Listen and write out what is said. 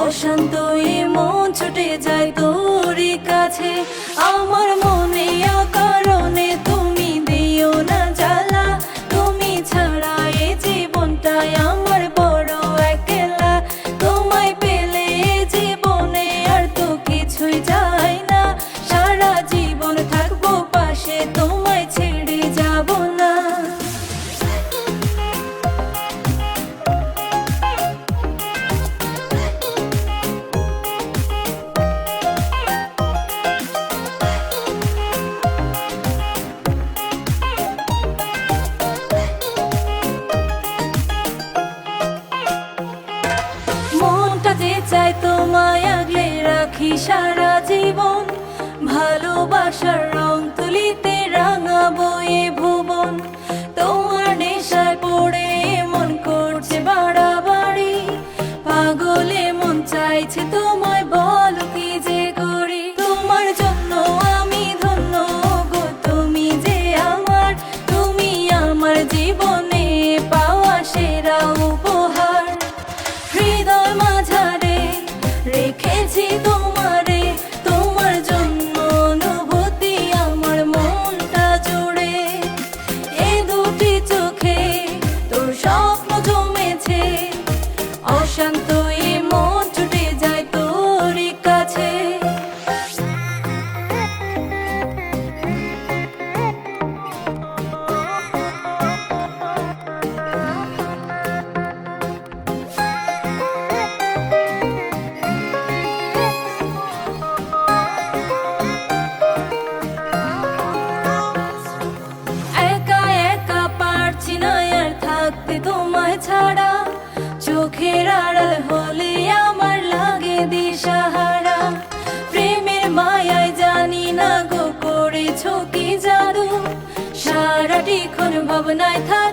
অশান্ত এ মন ছুটে যায় তোরই কাছে। আমার মনে অকারণে তুমি দিও না জ্বালা, তুমি ছাড়া এ জীবনটাই আমার বড় একলা। তোমায় পেলে এ জীবনে আর তো কিছুই যায় না, সারা জীবন থাকবো পাশে, তোমায় ছেড়ে যাব না। মনটা যে চায় তোমায় আগলে রাখি সারা জীবন, ভালোবাসার রং তুলিতে রাঙাবো এ ভুবন। তোমার নেশায় পড়ে মন করছে বাড়াবাড়ি, পাগলে মন চাইছে তোমায়, বলো কি যে করি। তোমার জন্য আমি ধন্য গো, তুমি যে আমার, তুমি আমার জীবনে পাওয়া সেরা উপহার। হৃদয় মাঝারে রেখেছি তোমারে, তোমার জন্য অনুভূতি আমার মনটা জুড়ে। এ দুটি চোখে তোর স্বপ্ন জমেছে, অশান্ত এ মন ছুটে যায় তোরই কাছে। তোমায় ছাড়া চোখের আড়াল হলে আমার লাগে দিশাহারা। প্রেমের মায়ায় জানি না গো করেছো কি জাদু, সারাটি ক্ষণ ভাবনায় থাক